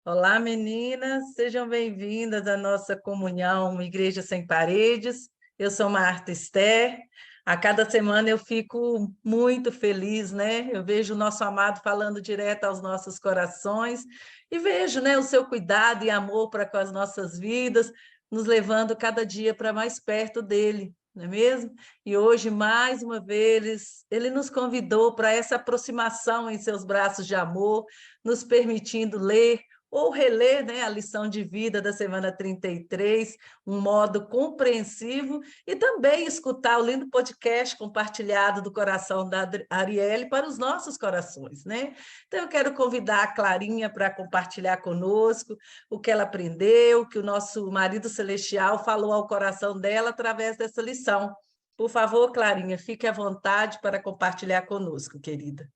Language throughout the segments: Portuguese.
Olá, meninas, sejam bem-vindas à nossa comunhão Igreja Sem Paredes. Eu sou Marta Esther. A cada semana eu fico muito feliz, né? Eu vejo o nosso amado falando direto aos nossos corações e vejo, né, o seu cuidado e amor para com as nossas vidas, nos levando cada dia para mais perto dele, não é mesmo? E hoje, mais uma vez, ele nos convidou para essa aproximação em seus braços de amor, nos permitindo ler ou reler, né, a lição de vida da semana 33, um modo compreensivo, e também escutar o lindo podcast compartilhado do coração da Arielle para os nossos corações, né? Então, eu quero convidar a Clarinha para compartilhar conosco o que ela aprendeu, o que o nosso marido celestial falou ao coração dela através dessa lição. Por favor, Clarinha, fique à vontade para compartilhar conosco, querida.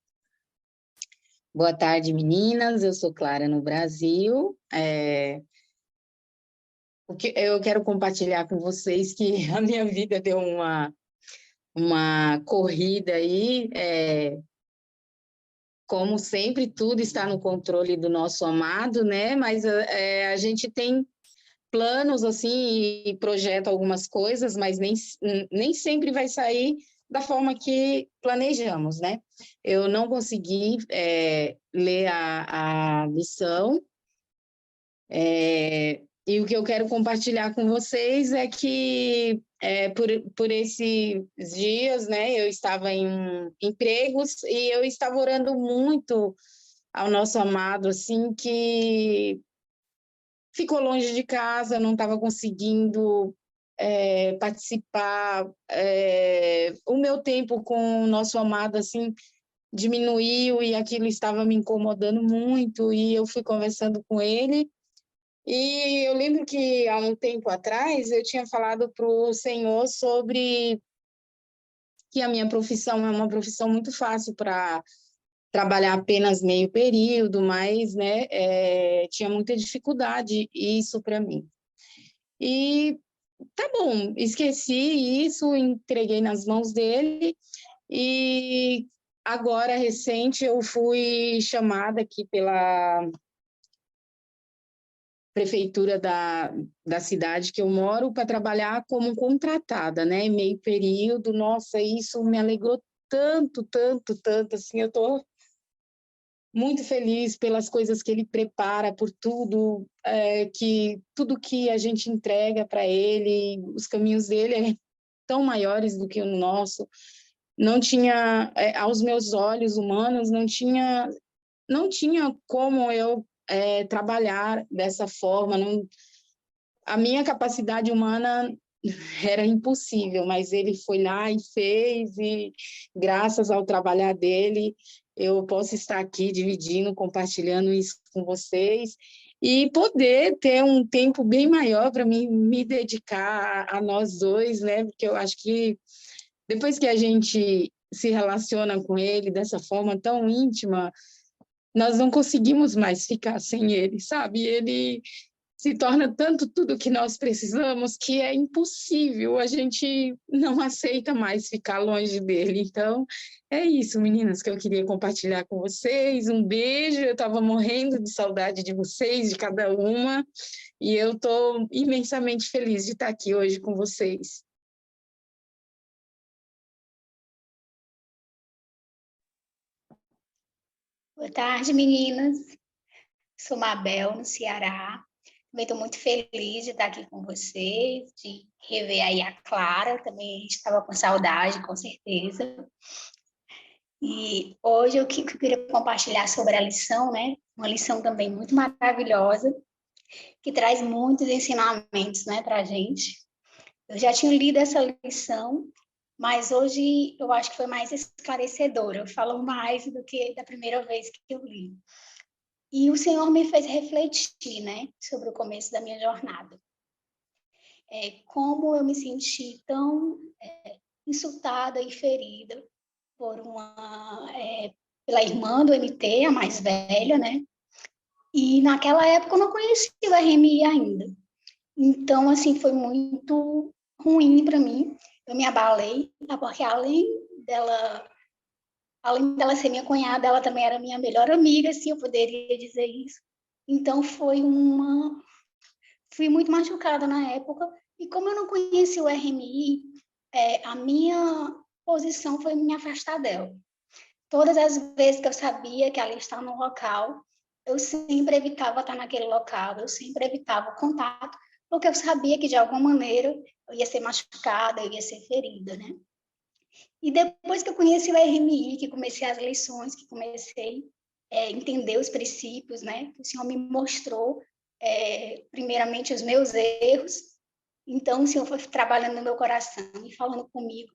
Boa tarde, meninas. Eu sou Clara no Brasil. O que eu quero compartilhar com vocês que a minha vida deu uma corrida aí. Como sempre, tudo está no controle do nosso amado, né? Mas a gente tem planos assim e projeta algumas coisas, mas nem sempre vai sair da forma que planejamos, né? Eu não consegui ler a lição, e o que eu quero compartilhar com vocês é que por esses dias, né, eu estava em empregos e eu estava orando muito ao nosso amado, assim, que ficou longe de casa, não estava conseguindo participar. O meu tempo com o nosso amado, assim, diminuiu e aquilo estava me incomodando muito, e eu fui conversando com ele, e eu lembro que há um tempo atrás eu tinha falado para o Senhor sobre que a minha profissão é uma profissão muito fácil para trabalhar apenas meio período, mas, né, tinha muita dificuldade isso para mim. E tá bom, esqueci isso, entreguei nas mãos dele, e agora, recente, eu fui chamada aqui pela prefeitura da cidade que eu moro para trabalhar como contratada, né, meio período. Nossa, isso me alegrou tanto, tanto, tanto, assim, eu estou muito feliz pelas coisas que ele prepara, por tudo que a gente entrega para ele. Os caminhos dele tão maiores do que o nosso. Não tinha, aos meus olhos humanos, não tinha como eu trabalhar dessa forma. Não, a minha capacidade humana era impossível, mas ele foi lá e fez, e graças ao trabalhar dele, eu posso estar aqui dividindo, compartilhando isso com vocês, e poder ter um tempo bem maior para me dedicar a nós dois, né? Porque eu acho que depois que a gente se relaciona com ele dessa forma tão íntima, nós não conseguimos mais ficar sem ele, sabe? Ele se torna tanto tudo que nós precisamos que é impossível, a gente não aceita mais ficar longe dele. Então, é isso, meninas, que eu queria compartilhar com vocês. Um beijo, eu estava morrendo de saudade de vocês, de cada uma, e eu estou imensamente feliz de estar aqui hoje com vocês. Boa tarde, meninas. Sou Mabel, no Ceará. Também estou muito feliz de estar aqui com vocês, de rever aí a Clara. Também a gente estava com saudade, com certeza. E hoje eu queria compartilhar sobre a lição, né? Uma lição também muito maravilhosa, que traz muitos ensinamentos, né, para a gente. Eu já tinha lido essa lição, mas hoje eu acho que foi mais esclarecedora. Falou mais do que da primeira vez que eu li. E o Senhor me fez refletir, né, sobre o começo da minha jornada. Como eu me senti tão insultada e ferida pela irmã do MT, a mais velha, né? E naquela época eu não conhecia o RMI ainda. Então, assim, foi muito ruim para mim. Eu me abalei, porque além dela ser minha cunhada, ela também era minha melhor amiga, se eu poderia dizer isso. Então, fui muito machucada na época, e como eu não conheci o RMI, a minha posição foi me afastar dela. Todas as vezes que eu sabia que ela estava no local, eu sempre evitava estar naquele local, eu sempre evitava o contato, porque eu sabia que, de alguma maneira, eu ia ser machucada, eu ia ser ferida, né? E depois que eu conheci o RMI, que comecei as lições, que comecei a entender os princípios, né? O Senhor me mostrou, primeiramente, os meus erros. Então, o Senhor foi trabalhando no meu coração e falando comigo.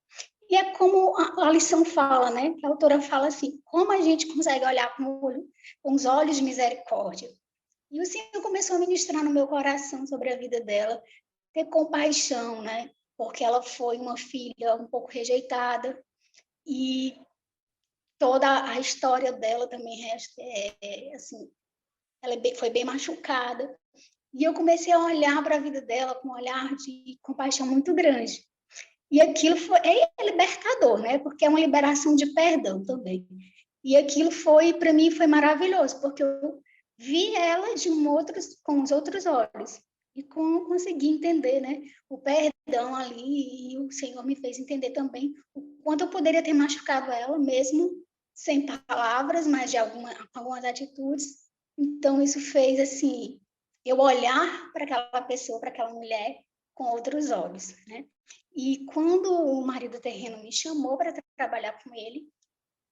E é como a lição fala, né? Que a autora fala assim, como a gente consegue olhar com os olhos de misericórdia. E o Senhor começou a ministrar no meu coração sobre a vida dela, ter compaixão, né? Porque ela foi uma filha um pouco rejeitada, e toda a história dela também assim, ela foi bem machucada. E eu comecei a olhar para a vida dela com um olhar de compaixão muito grande. E aquilo é libertador, né? Porque é uma liberação de perdão também. E aquilo para mim, foi maravilhoso, porque eu vi ela com os outros olhos. E consegui entender, né? O perdão ali, e o Senhor me fez entender também o quanto eu poderia ter machucado ela, mesmo sem palavras, mas de algumas atitudes. Então, isso fez, assim, eu olhar para aquela pessoa, para aquela mulher, com outros olhos, né? E quando o marido terreno me chamou para trabalhar com ele,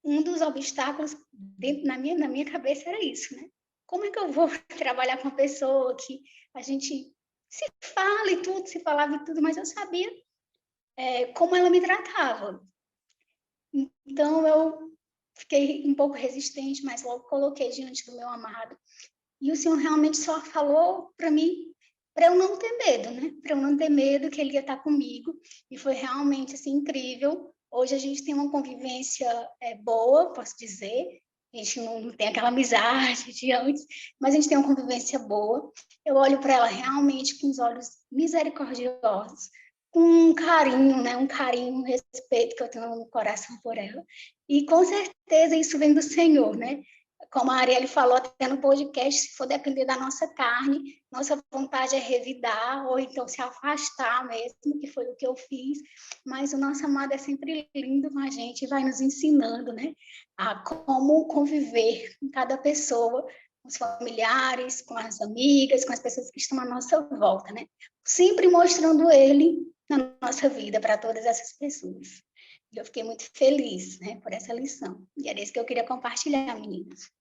um dos obstáculos na minha cabeça era isso, né? Como é que eu vou trabalhar com uma pessoa que a gente se fala e tudo, se falava e tudo, mas eu sabia como ela me tratava. Então, eu fiquei um pouco resistente, mas logo coloquei diante do meu amado. E o Senhor realmente só falou para mim, para eu não ter medo, né? Para eu não ter medo que ele ia estar comigo. E foi realmente assim incrível. Hoje a gente tem uma convivência boa, posso dizer. A gente não tem aquela amizade de antes, mas a gente tem uma convivência boa. Eu olho para ela realmente com os olhos misericordiosos, com um carinho, né? Um carinho, um respeito que eu tenho no coração por ela. E com certeza isso vem do Senhor, né? Como a Arielle falou até no podcast, se for depender da nossa carne, nossa vontade é revidar, ou então se afastar mesmo, que foi o que eu fiz. Mas o nosso amado é sempre lindo com a gente e vai nos ensinando, né? A como conviver com cada pessoa, com os familiares, com as amigas, com as pessoas que estão à nossa volta, né? Sempre mostrando ele na nossa vida para todas essas pessoas. E eu fiquei muito feliz, né, por essa lição. E era isso que eu queria compartilhar, meninas.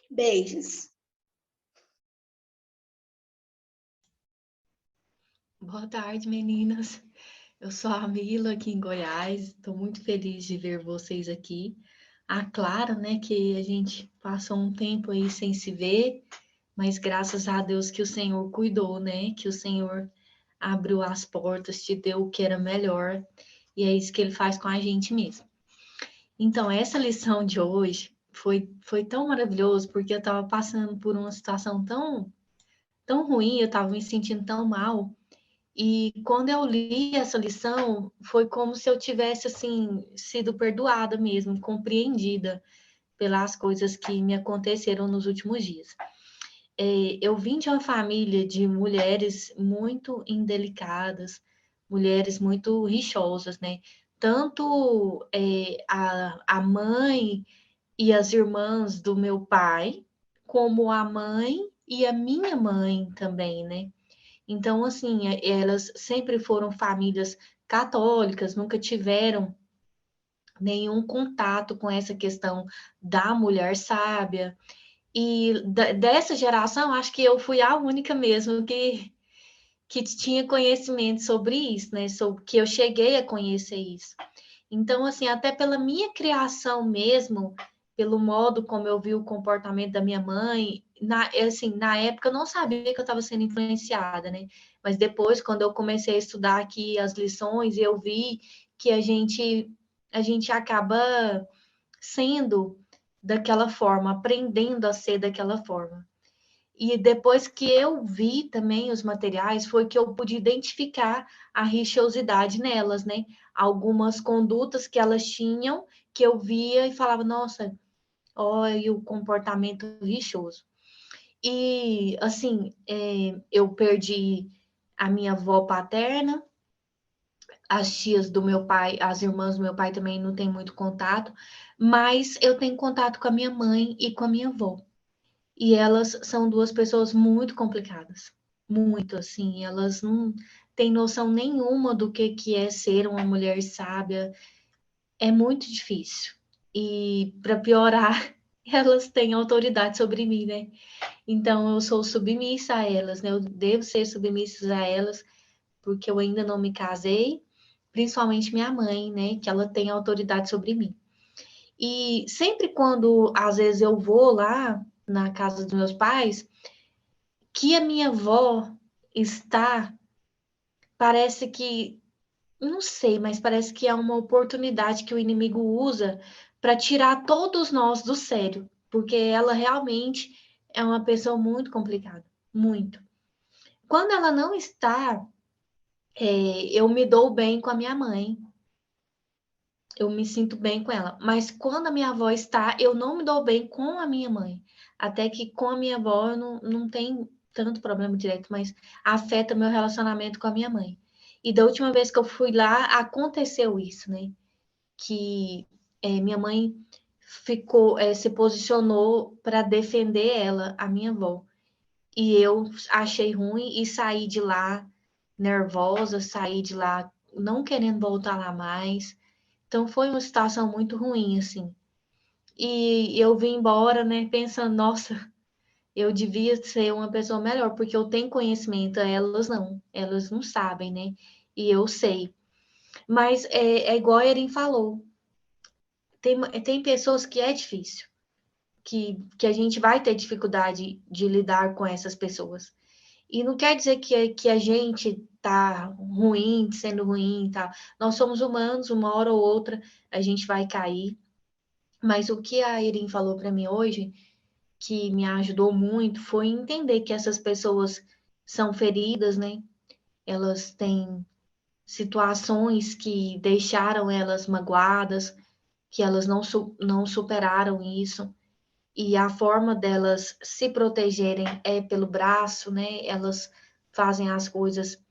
Beijos. Boa tarde, meninas. Eu sou a Mila, aqui em Goiás. Estou muito feliz de ver vocês aqui. A Clara, né, que a gente passou um tempo aí sem se ver, mas graças a Deus que o Senhor cuidou, né? Que o Senhor abriu as portas, te deu o que era melhor. E é isso que ele faz com a gente mesmo. Então, essa lição de hoje foi tão maravilhoso, porque eu estava passando por uma situação tão ruim, eu estava me sentindo tão mal. E quando eu li essa lição, foi como se eu tivesse, assim, sido perdoada mesmo, compreendida pelas coisas que me aconteceram nos últimos dias. Eu vim de uma família de mulheres muito indelicadas, mulheres muito rixosas, né? Tanto a mãe e as irmãs do meu pai, como a mãe e a minha mãe também, né? Então, assim, elas sempre foram famílias católicas, nunca tiveram nenhum contato com essa questão da mulher sábia. E dessa geração, acho que eu fui a única mesmo que tinha conhecimento sobre isso, né? Sobre que eu cheguei a conhecer isso. Então, assim, até pela minha criação mesmo, pelo modo como eu vi o comportamento da minha mãe, na época eu não sabia que eu estava sendo influenciada, né? Mas depois, quando eu comecei a estudar aqui as lições, eu vi que a gente acaba sendo daquela forma, aprendendo a ser daquela forma. E depois que eu vi também os materiais, foi que eu pude identificar a rixosidade nelas, né? Algumas condutas que elas tinham, que eu via e falava, nossa, olha o comportamento rixoso. E, assim, eu perdi a minha avó paterna, as tias do meu pai, as irmãs do meu pai também não tem muito contato, mas eu tenho contato com a minha mãe e com a minha avó. E elas são duas pessoas muito complicadas, muito, assim, elas não têm noção nenhuma do que é ser uma mulher sábia, é muito difícil. E, para piorar, elas têm autoridade sobre mim, né? Então, eu sou submissa a elas, né? Eu devo ser submissa a elas, porque eu ainda não me casei, principalmente minha mãe, né? Que ela tem autoridade sobre mim. E sempre quando, às vezes, eu vou lá na casa dos meus pais, que a minha avó está, parece que, não sei, mas parece que é uma oportunidade que o inimigo usa para tirar todos nós do sério, porque ela realmente é uma pessoa muito complicada, muito. Quando ela não está, eu me dou bem com a minha mãe, eu me sinto bem com ela. Mas quando a minha avó está, eu não me dou bem com a minha mãe. Até que com a minha avó eu não tenho tanto problema direto, mas afeta meu relacionamento com a minha mãe. E da última vez que eu fui lá, aconteceu isso, né? Que minha mãe ficou, se posicionou para defender ela, a minha avó. E eu achei ruim e saí de lá nervosa, saí de lá não querendo voltar lá mais. Então foi uma situação muito ruim, assim. E eu vim embora, né, pensando, nossa, eu devia ser uma pessoa melhor, porque eu tenho conhecimento, elas não sabem, né? E eu sei. Mas é igual a Erin falou, tem pessoas que é difícil, que a gente vai ter dificuldade de lidar com essas pessoas. E não quer dizer que a gente tá ruim, sendo ruim, tá? Nós somos humanos, uma hora ou outra a gente vai cair. Mas o que a Erin falou para mim hoje, que me ajudou muito, foi entender que essas pessoas são feridas, né? Elas têm situações que deixaram elas magoadas, que elas não superaram isso. E a forma delas se protegerem é pelo braço, né? Elas fazem as coisas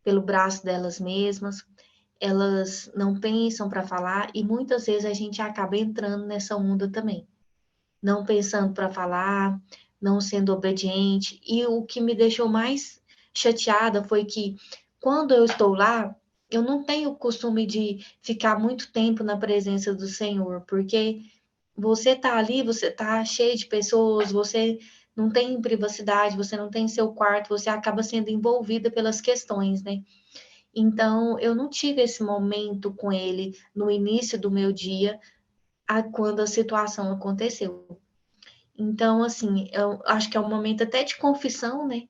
pelo braço delas mesmas, elas não pensam para falar e muitas vezes a gente acaba entrando nessa onda também, não pensando para falar, não sendo obediente. E o que me deixou mais chateada foi que quando eu estou lá, eu não tenho o costume de ficar muito tempo na presença do Senhor, porque você tá ali, você tá cheio de pessoas, você não tem privacidade, você não tem seu quarto, você acaba sendo envolvida pelas questões, né? Então, eu não tive esse momento com ele no início do meu dia, quando a situação aconteceu. Então, assim, eu acho que é um momento até de confissão, né?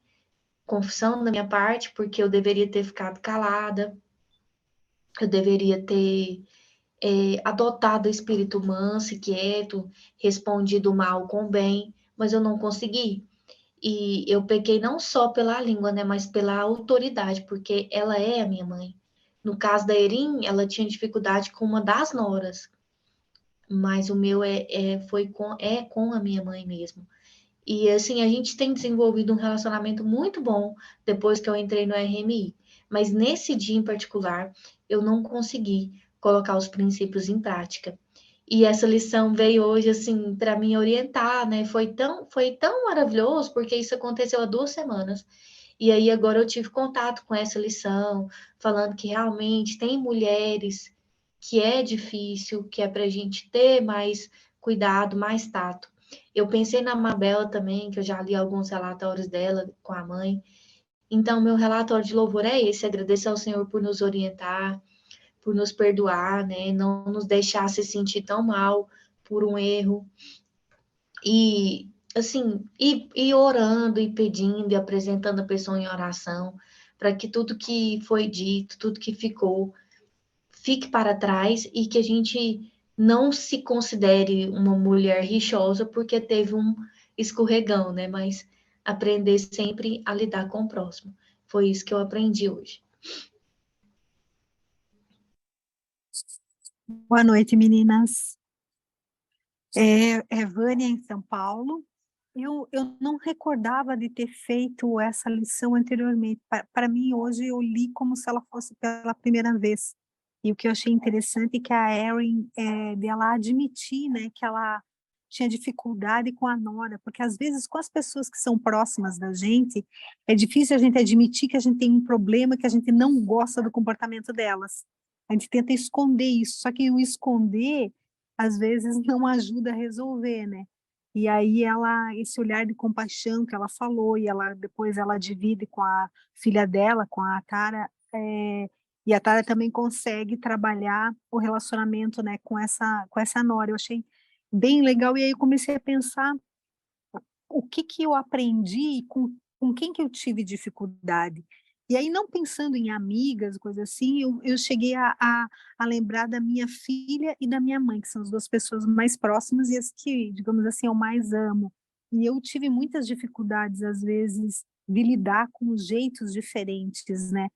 Confissão da minha parte, porque eu deveria ter ficado calada, eu deveria ter adotado o espírito manso e quieto, respondido o mal com o bem, mas eu não consegui. E eu pequei não só pela língua, né, mas pela autoridade, porque ela é a minha mãe. No caso da Erin, ela tinha dificuldade com uma das noras, mas o meu é com a minha mãe mesmo. E assim, a gente tem desenvolvido um relacionamento muito bom depois que eu entrei no RMI. Mas nesse dia em particular, eu não consegui colocar os princípios em prática. E essa lição veio hoje, assim, para me orientar, né? Foi tão maravilhoso, porque isso aconteceu há 2 semanas. E aí agora eu tive contato com essa lição, falando que realmente tem mulheres que é difícil, que é para a gente ter mais cuidado, mais tato. Eu pensei na Mabel também, que eu já li alguns relatórios dela com a mãe. Então, meu relatório de louvor é esse: agradecer ao Senhor por nos orientar, por nos perdoar, né? Não nos deixar se sentir tão mal por um erro. E, assim, e orando e pedindo e apresentando a pessoa em oração, para que tudo que foi dito, tudo que ficou, fique para trás e que a gente não se considere uma mulher rixosa porque teve um escorregão, né? Mas aprender sempre a lidar com o próximo. Foi isso que eu aprendi hoje. Boa noite, meninas. É Vânia, em São Paulo. Eu não recordava de ter feito essa lição anteriormente. Para mim, hoje, eu li como se ela fosse pela primeira vez. E o que eu achei interessante é que a Erin, dela admitir, né, que ela tinha dificuldade com a nora, porque às vezes com as pessoas que são próximas da gente, é difícil a gente admitir que a gente tem um problema, que a gente não gosta do comportamento delas. A gente tenta esconder isso, só que o esconder, às vezes, não ajuda a resolver, né? E aí ela, esse olhar de compaixão que ela falou, e ela depois ela divide com a filha dela, com a Tara, e a Tara também consegue trabalhar o relacionamento, né, com essa nora. Eu achei bem legal, e aí eu comecei a pensar o que que eu aprendi, com quem que eu tive dificuldade. E aí, não pensando em amigas, coisa assim, eu cheguei a lembrar da minha filha e da minha mãe, que são as 2 pessoas mais próximas e as que, digamos assim, eu mais amo. E eu tive muitas dificuldades, às vezes, de lidar com os jeitos diferentes, né.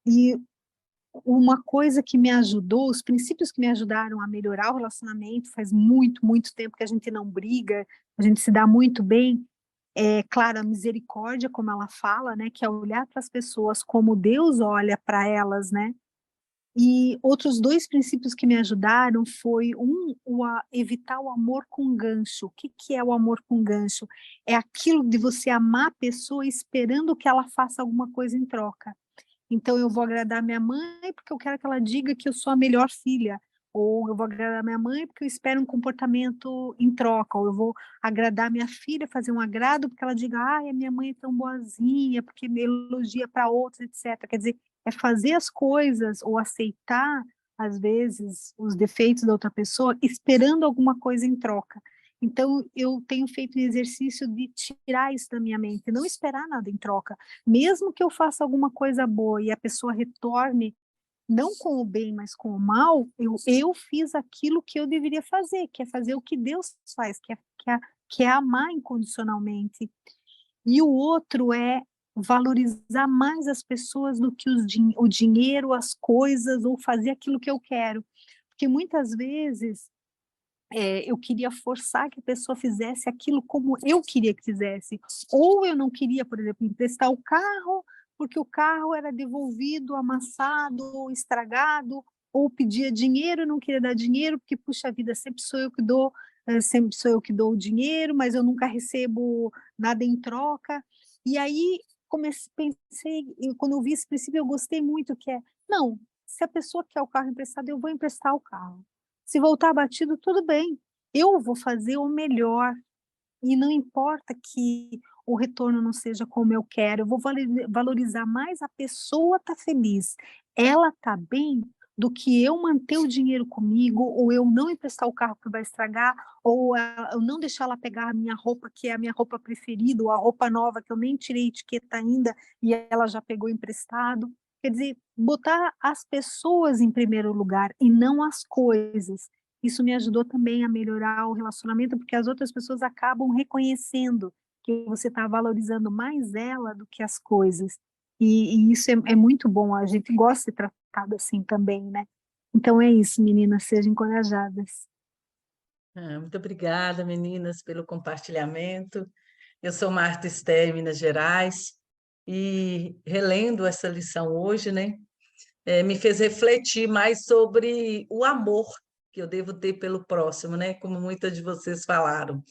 E uma coisa que me ajudou, os princípios que me ajudaram a melhorar o relacionamento, faz muito, muito tempo que a gente não briga, a gente se dá muito bem, é, claro, a misericórdia, como ela fala, né, que é olhar para as pessoas como Deus olha para elas, né. E outros 2 princípios que me ajudaram foi evitar o amor com gancho. O que que é o amor com gancho? É aquilo de você amar a pessoa esperando que ela faça alguma coisa em troca. Então eu vou agradar minha mãe, porque eu quero que ela diga que eu sou a melhor filha, ou eu vou agradar minha mãe, porque eu espero um comportamento em troca, ou eu vou agradar minha filha, fazer um agrado, porque ela diga: "Ai, a minha mãe é tão boazinha, porque me elogia para outros", etcétera. Quer dizer, é fazer as coisas ou aceitar, às vezes, os defeitos da outra pessoa, esperando alguma coisa em troca. Então eu tenho feito o exercício de tirar isso da minha mente, não esperar nada em troca. Mesmo que eu faça alguma coisa boa e a pessoa retorne, não com o bem, mas com o mal, eu fiz aquilo que eu deveria fazer, que é fazer o que Deus faz, que é amar incondicionalmente. E o outro é valorizar mais as pessoas do que o dinheiro, as coisas, ou fazer aquilo que eu quero. Porque muitas vezes eu queria forçar que a pessoa fizesse aquilo como eu queria que fizesse. Ou eu não queria, por exemplo, emprestar o carro, porque o carro era devolvido, amassado, ou estragado, ou pedia dinheiro, eu não queria dar dinheiro, porque, puxa vida, sempre sou eu que dou, sempre sou eu que dou o dinheiro, mas eu nunca recebo nada em troca. E aí pensei, e quando eu vi esse princípio, eu gostei muito, que é, não, se a pessoa quer o carro emprestado, eu vou emprestar o carro. Se voltar batido, tudo bem, eu vou fazer o melhor, e não importa que o retorno não seja como eu quero, eu vou valorizar mais a pessoa tá feliz, ela tá bem, do que eu manter o dinheiro comigo, ou eu não emprestar o carro que vai estragar, ou eu não deixar ela pegar a minha roupa, que é a minha roupa preferida, ou a roupa nova que eu nem tirei etiqueta ainda, e ela já pegou emprestado. Quer dizer, botar as pessoas em primeiro lugar e não as coisas. Isso me ajudou também a melhorar o relacionamento, porque as outras pessoas acabam reconhecendo que você está valorizando mais ela do que as coisas. E isso é muito bom, a gente gosta de ser tratado assim também, né. Então é isso, meninas, sejam encorajadas. Muito obrigada, meninas, pelo compartilhamento. Eu sou Marta Esté, em Minas Gerais, e relendo essa lição hoje, né, me fez refletir mais sobre o amor que eu devo ter pelo próximo, né, como muitas de vocês falaram.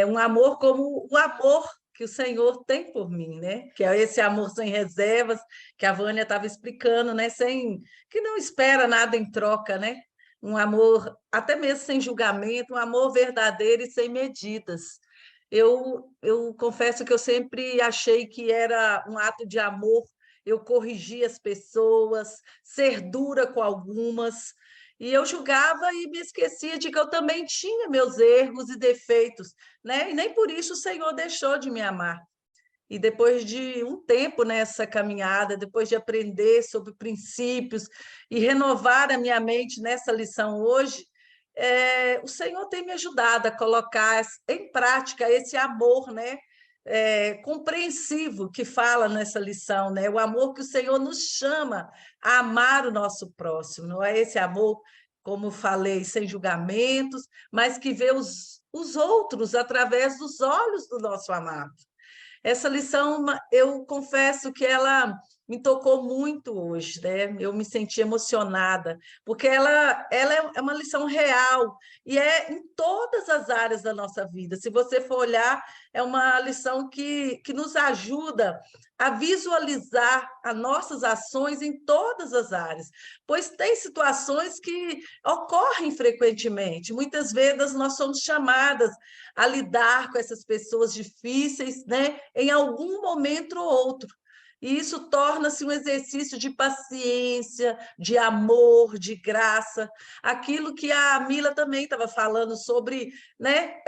Um amor como o amor que o Senhor tem por mim, né? Que é esse amor sem reservas, que a Vânia estava explicando, né? Que não espera nada em troca, né? Um amor, até mesmo sem julgamento, um amor verdadeiro e sem medidas. Eu confesso que eu sempre achei que era um ato de amor eu corrigir as pessoas, ser dura com algumas, e eu julgava e me esquecia de que eu também tinha meus erros e defeitos, né? E nem por isso o Senhor deixou de me amar. E depois de um tempo nessa caminhada, depois de aprender sobre princípios e renovar a minha mente nessa lição hoje, o Senhor tem me ajudado a colocar em prática esse amor, né? Compreensivo que fala nessa lição, né? O amor que o Senhor nos chama a amar o nosso próximo, não é esse amor como falei, sem julgamentos, mas que vê os outros através dos olhos do nosso amado. Essa lição, eu confesso que ela me tocou muito hoje, né? Eu me senti emocionada, porque ela é uma lição real, e é em todas as áreas da nossa vida. Se você for olhar, é uma lição que nos ajuda a visualizar as nossas ações em todas as áreas, pois tem situações que ocorrem frequentemente. Muitas vezes nós somos chamadas a lidar com essas pessoas difíceis, né? Em algum momento ou outro. E isso torna-se um exercício de paciência, de amor, de graça. Aquilo que a Mila também estava falando sobre, né,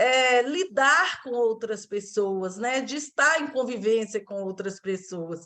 lidar com outras pessoas, né, de estar em convivência com outras pessoas.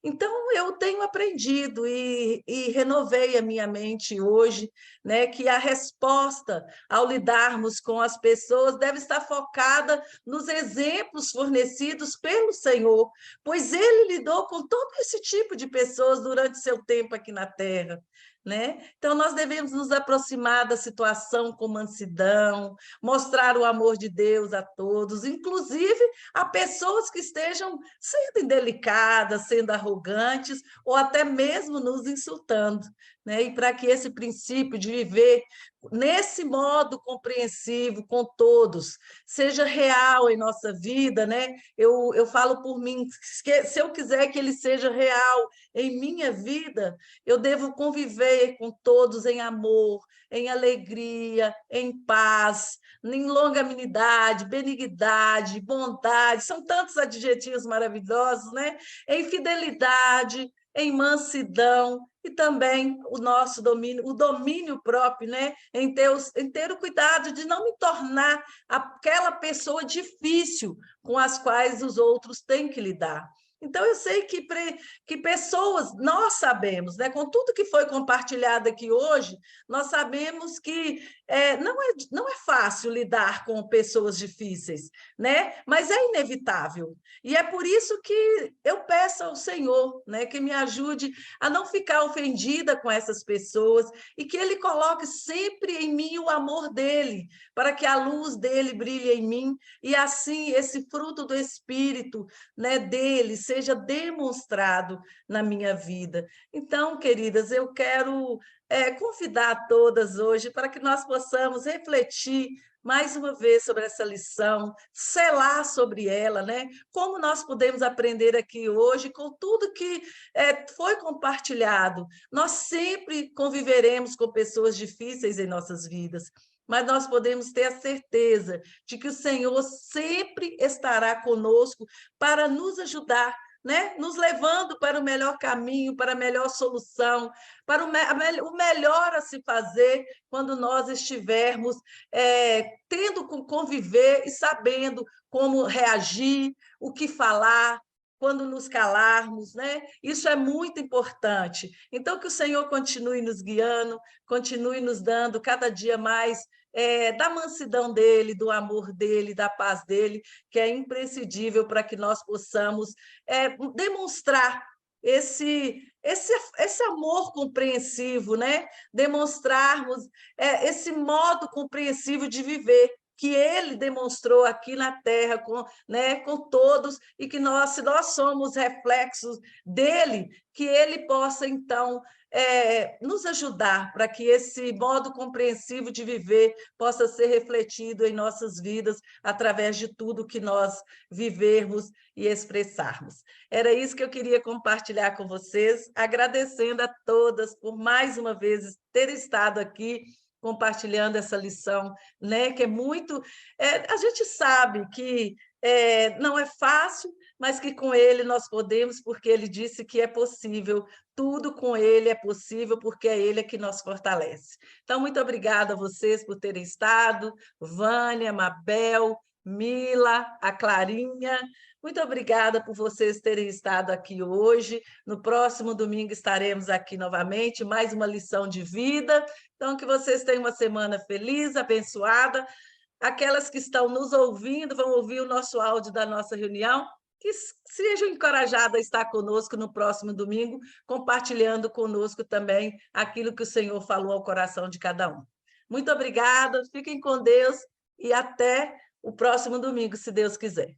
Então, eu tenho aprendido e renovei a minha mente hoje, né, que a resposta ao lidarmos com as pessoas deve estar focada nos exemplos fornecidos pelo Senhor, pois Ele lidou com todo esse tipo de pessoas durante seu tempo aqui na Terra. Né? Então, nós devemos nos aproximar da situação com mansidão, mostrar o amor de Deus a todos, inclusive a pessoas que estejam sendo indelicadas, sendo arrogantes, ou até mesmo nos insultando. Né? E para que esse princípio de viver nesse modo compreensivo com todos seja real em nossa vida, né? Eu falo por mim, se eu quiser que ele seja real em minha vida, eu devo conviver com todos em amor, em alegria, em paz, em longanimidade, benignidade, bondade, são tantos adjetivos maravilhosos, né? Em fidelidade, em mansidão, e também o nosso domínio, o domínio próprio, né? Em ter o cuidado de não me tornar aquela pessoa difícil com as quais os outros têm que lidar. Então, eu sei que pessoas, nós sabemos, né, com tudo que foi compartilhado aqui hoje, nós sabemos que não é fácil lidar com pessoas difíceis, né? Mas é inevitável. E é por isso que eu peço ao Senhor, né, que me ajude a não ficar ofendida com essas pessoas e que Ele coloque sempre em mim o amor dEle, para que a luz dEle brilhe em mim e assim esse fruto do Espírito, né, dEle seja demonstrado na minha vida. Então, queridas, eu quero convidar todas hoje para que nós possamos refletir mais uma vez sobre essa lição, selar sobre ela, né? Como nós podemos aprender aqui hoje com tudo que foi compartilhado. Nós sempre conviveremos com pessoas difíceis em nossas vidas, mas nós podemos ter a certeza de que o Senhor sempre estará conosco para nos ajudar, né? Nos levando para o melhor caminho, para a melhor solução, para o melhor a se fazer quando nós estivermos tendo que conviver e sabendo como reagir, o que falar, quando nos calarmos, né? Isso é muito importante. Então, que o Senhor continue nos guiando, continue nos dando cada dia mais da mansidão dele, do amor dele, da paz dele, que é imprescindível para que nós possamos demonstrar esse amor compreensivo, né? Demonstrarmos esse modo compreensivo de viver que ele demonstrou aqui na Terra com todos, e que se nós somos reflexos dele, que ele possa, então, nos ajudar para que esse modo compreensivo de viver possa ser refletido em nossas vidas através de tudo que nós vivermos e expressarmos. Era isso que eu queria compartilhar com vocês, agradecendo a todas por mais uma vez terem estado aqui compartilhando essa lição, né? Que é muito... a gente sabe que não é fácil, mas que com ele nós podemos, porque ele disse que é possível, tudo com ele é possível, porque é ele que nos fortalece. Então, muito obrigada a vocês por terem estado, Vânia, Mabel, Mila, a Clarinha, muito obrigada por vocês terem estado aqui hoje. No próximo domingo estaremos aqui novamente, mais uma lição de vida. Então, que vocês tenham uma semana feliz, abençoada. Aquelas que estão nos ouvindo, vão ouvir o nosso áudio da nossa reunião. que sejam encorajados a estar conosco no próximo domingo, compartilhando conosco também aquilo que o Senhor falou ao coração de cada um. Muito obrigada, fiquem com Deus e até o próximo domingo, se Deus quiser.